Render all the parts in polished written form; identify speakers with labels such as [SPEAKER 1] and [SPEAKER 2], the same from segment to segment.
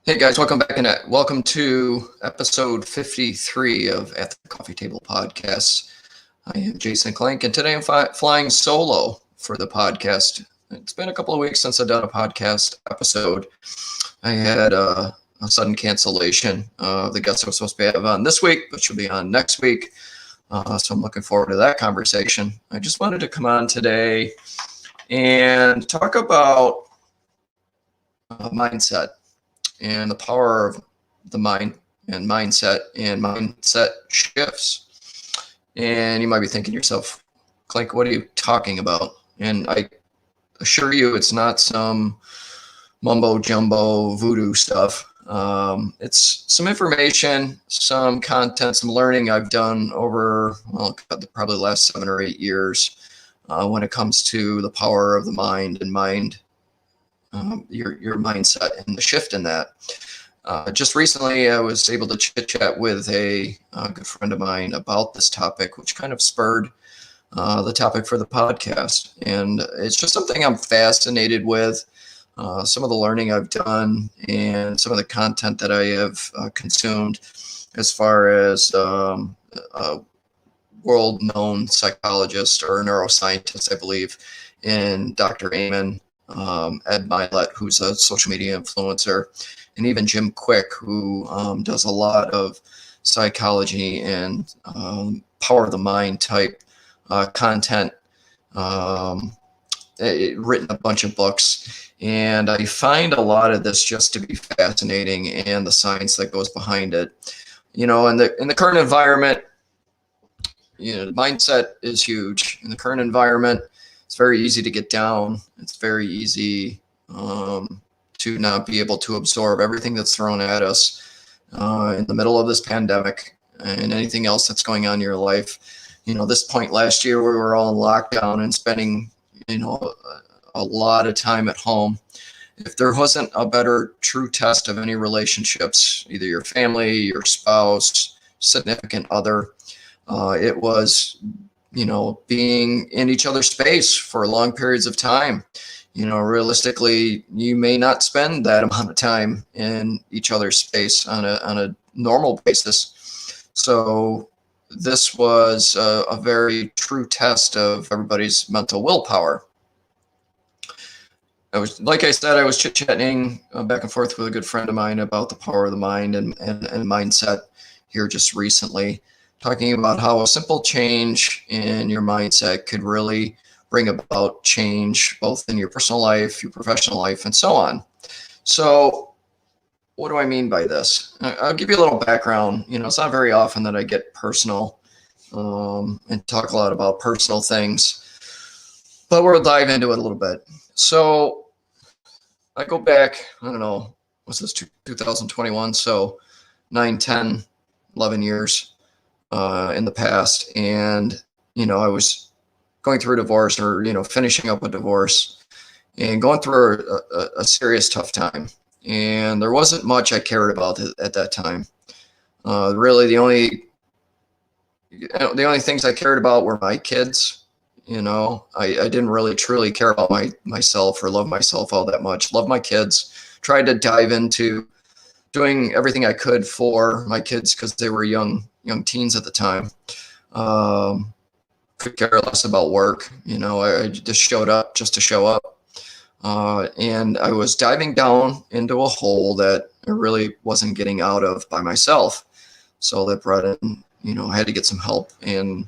[SPEAKER 1] Hey guys, welcome back and welcome to episode 53 of At the Coffee Table Podcast. I am Jason Clank, and today I'm flying solo for the podcast. It's been a couple of weeks since I've done a podcast episode. I had a sudden cancellation of the guest I was supposed to have on this week, but she'll be on next week. So I'm looking forward to that conversation. I just wanted to come on today and talk about mindset and the power of the mind and mindset shifts. And you might be thinking to yourself, Clank, what are you talking about? And I assure you, it's not some mumbo jumbo voodoo stuff. It's some information, some content, some learning I've done over, probably the last 7 or 8 years when it comes to the power of the mind and your mindset and the shift in that. Just recently, I was able to chit chat with a good friend of mine about this topic, which kind of spurred the topic for the podcast. And it's just something I'm fascinated with. Some of the learning I've done and some of the content that I have consumed as far as a world-known psychologist or neuroscientist, I believe, in Dr. Amen, Ed Mylett, who's a social media influencer, and even Jim Quick, who does a lot of psychology and power of the mind type content, written a bunch of books. And I find a lot of this just to be fascinating, and the science that goes behind it. You know, in the current environment, mindset is huge. In the current environment, it's very easy to get down. It's very easy to not be able to absorb everything that's thrown at us in the middle of this pandemic and anything else that's going on in your life. This point last year, we were all in lockdown and spending, a lot of time at home. If there wasn't a better true test of any relationships, either your family, your spouse, significant other, it was being in each other's space for long periods of time. Realistically, you may not spend that amount of time in each other's space on a normal basis. So this was a very true test of everybody's mental willpower. Like I said, I was chit-chatting back and forth with a good friend of mine about the power of the mind and mindset here just recently, talking about how a simple change in your mindset could really bring about change both in your personal life, your professional life, and so on. So what do I mean by this? I'll give you a little background. It's not very often that I get personal and talk a lot about personal things, but we'll dive into it a little bit. So I go back, I don't know, what's this, 2021? So 9, 10, 11 years in the past. And, I was going through a divorce or, finishing up a divorce and going through a serious tough time. And there wasn't much I cared about at that time. Really, the only things I cared about were my kids. I didn't really truly care about myself or love myself all that much. Love my kids. Tried to dive into doing everything I could for my kids because they were young teens at the time. Could care less about work. I just showed up just to show up. And I was diving down into a hole that I really wasn't getting out of by myself. So that brought in, I had to get some help and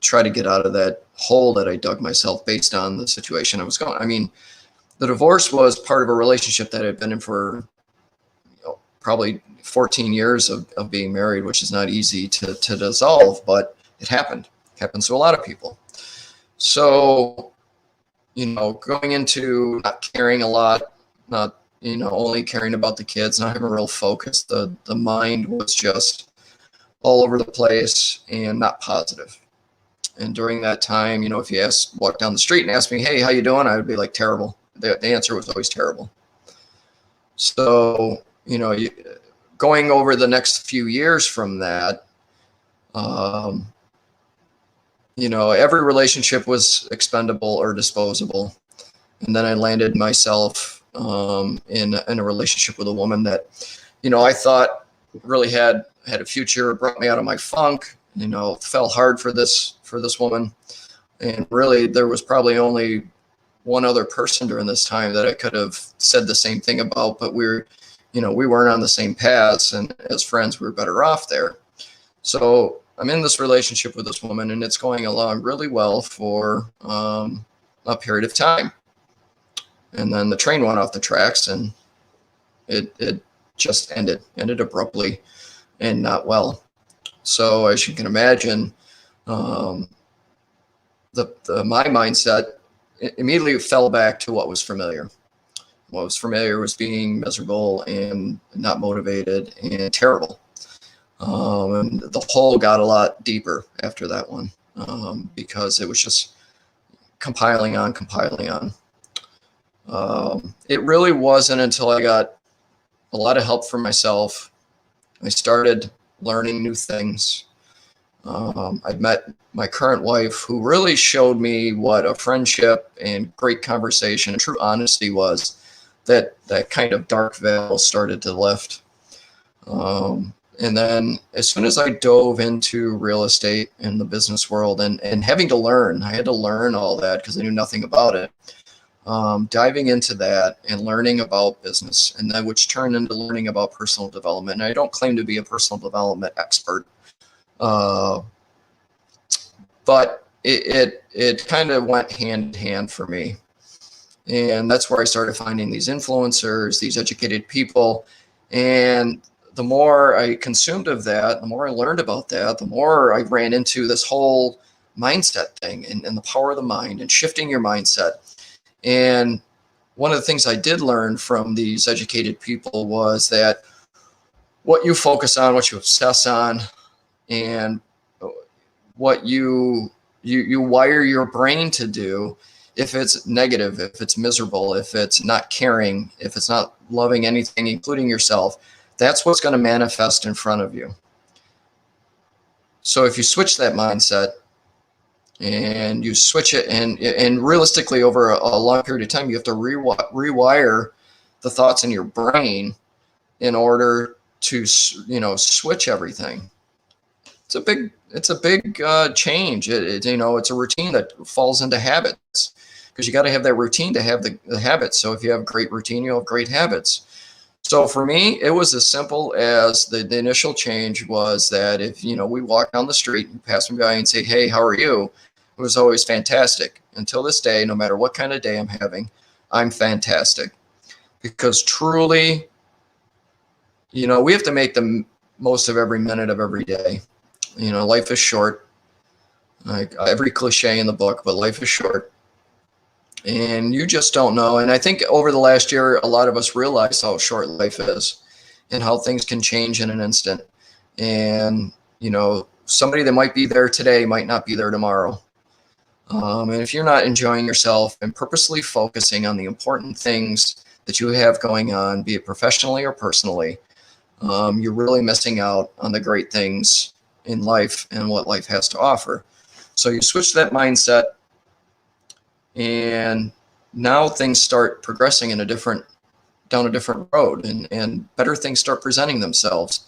[SPEAKER 1] try to get out of that hole that I dug myself based on the situation I was going. I mean, the divorce was part of a relationship that I'd been in for probably 14 years of being married, which is not easy to dissolve, but it happened. It happens to a lot of people. So, going into not caring a lot, not, only caring about the kids, not having a real focus, the mind was just all over the place and not positive. And during that time, if you walk down the street and ask me, hey, how you doing? I would be like, terrible. The answer was always terrible. So, going over the next few years from that, every relationship was expendable or disposable. And then I landed myself in a relationship with a woman that, I thought really had a future, brought me out of my funk, fell hard for this woman. And really, there was probably only one other person during this time that I could have said the same thing about, but we weren't on the same paths, and as friends, we were better off there. So I'm in this relationship with this woman, and it's going along really well for a period of time. And then the train went off the tracks, and it just ended abruptly and not well. So as you can imagine, my mindset immediately fell back to what was familiar. What was familiar was being miserable and not motivated and terrible. And the hole got a lot deeper after that one, because it was just compiling on. It really wasn't until I got a lot of help from myself. I started learning new things. I met my current wife, who really showed me what a friendship and great conversation and true honesty was. That kind of dark veil started to lift. And then as soon as I dove into real estate and the business world and having to learn, I had to learn all that because I knew nothing about it. Diving into that and learning about business, and then which turned into learning about personal development. And I don't claim to be a personal development expert, but it kind of went hand in hand for me. And that's where I started finding these influencers, these educated people. And the more I consumed of that, the more I learned about that, the more I ran into this whole mindset thing and the power of the mind and shifting your mindset. And one of the things I did learn from these educated people was that what you focus on, what you obsess on, and what you wire your brain to do, if it's negative, if it's miserable, if it's not caring, if it's not loving anything, including yourself, that's what's going to manifest in front of you. So if you switch that mindset and you switch it, and realistically over a long period of time, you have to rewire the thoughts in your brain in order to, switch everything. It's a big change. It's a routine that falls into habits, because you got to have that routine to have the habits. So if you have great routine, you'll have great habits. So for me, it was as simple as the initial change was that if, we walk down the street and pass me by and say, "Hey, how are you?" It was always fantastic. Until this day, no matter what kind of day I'm having, I'm fantastic. Because truly, we have to make the most of every minute of every day. Life is short. Like every cliche in the book, but life is short. And you just don't know. And I think over the last year, a lot of us realize how short life is and how things can change in an instant. And, somebody that might be there today might not be there tomorrow. And if you're not enjoying yourself and purposely focusing on the important things that you have going on, be it professionally or personally, you're really missing out on the great things in life and what life has to offer. So you switch that mindset, and now things start progressing down a different road, and better things start presenting themselves,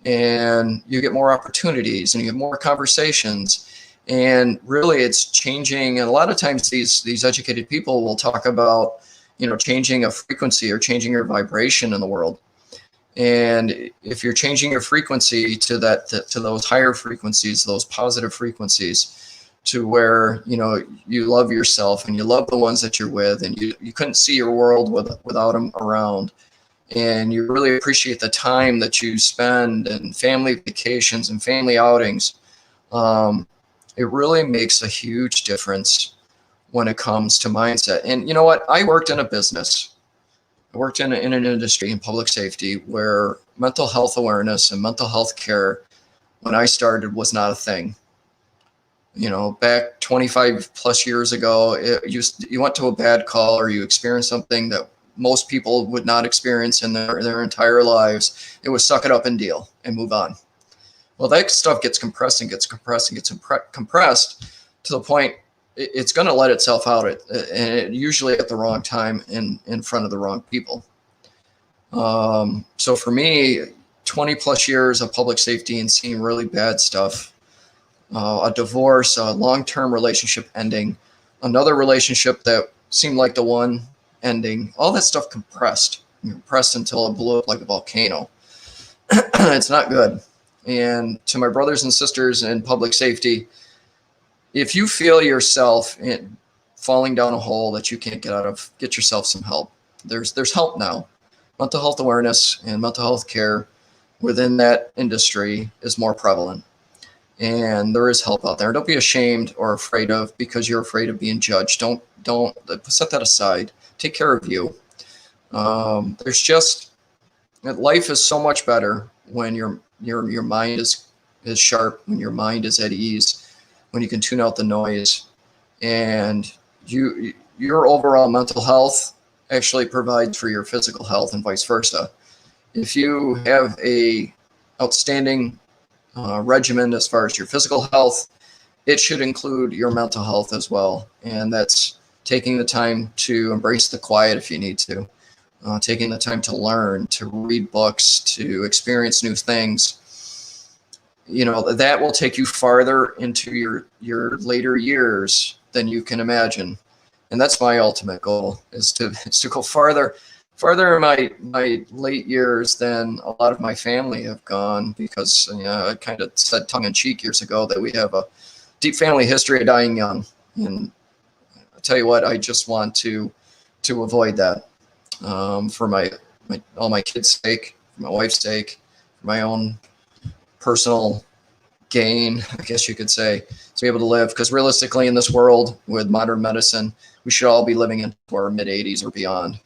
[SPEAKER 1] and you get more opportunities and you get more conversations, and really it's changing. And a lot of times these educated people will talk about, changing a frequency or changing your vibration in the world. And if you're changing your frequency to those higher frequencies, those positive frequencies, to where you love yourself and you love the ones that you're with, and you couldn't see your world without them around, and you really appreciate the time that you spend and family vacations and family outings, it really makes a huge difference when it comes to mindset. And you know what? I worked in a business. I worked in an industry in public safety where mental health awareness and mental health care, when I started, was not a thing. Back 25 plus years ago, you went to a bad call or you experienced something that most people would not experience in their entire lives. It was suck it up and deal and move on. Well, that stuff gets compressed to the point it's going to let itself out, and usually at the wrong time in front of the wrong people. So for me, 20 plus years of public safety and seeing really bad stuff, a divorce, a long-term relationship ending, another relationship that seemed like the one ending, all that stuff compressed until it blew up like a volcano. It's not good. And to my brothers and sisters in public safety, if you feel yourself falling down a hole that you can't get out of, get yourself some help. There's help now. Mental health awareness and mental health care within that industry is more prevalent. And there is help out there. Don't be ashamed or afraid of because you're afraid of being judged. Don't set that aside. Take care of you. There's just life is so much better when your mind is sharp, when your mind is at ease, when you can tune out the noise, and your overall mental health actually provides for your physical health and vice versa. If you have a outstanding regimen as far as your physical health, it should include your mental health as well. And that's taking the time to embrace the quiet if you need to, taking the time to learn, to read books, to experience new things. That will take you farther into your later years than you can imagine. And that's my ultimate goal, is to go farther in my late years than a lot of my family have gone, because I kind of said tongue in cheek years ago that we have a deep family history of dying young. And I tell you what, I just want to avoid that, for all my kids' sake, for my wife's sake, for my own personal gain, I guess you could say, to be able to live. Because realistically, in this world with modern medicine, we should all be living into our mid 80s or beyond.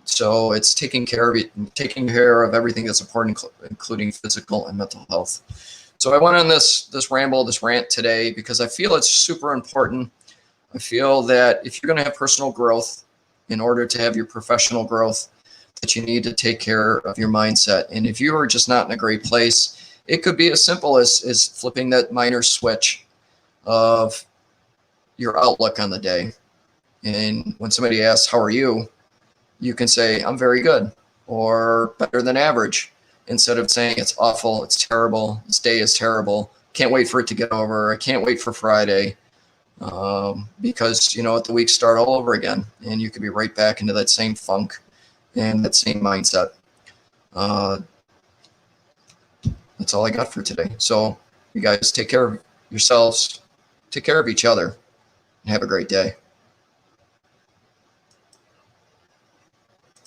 [SPEAKER 1] So it's taking care of everything that's important, including physical and mental health. So I went on this rant today because I feel it's super important. I feel that if you're going to have personal growth, in order to have your professional growth, that you need to take care of your mindset. And if you are just not in a great place, it could be as simple as flipping that minor switch of your outlook on the day. And when somebody asks, how are you? You can say, I'm very good, or better than average, instead of saying it's awful, it's terrible, this day is terrible, can't wait for it to get over, I can't wait for Friday. Because the week start all over again, and you could be right back into that same funk and that same mindset. That's all I got for today. So you guys take care of yourselves, take care of each other, and have a great day.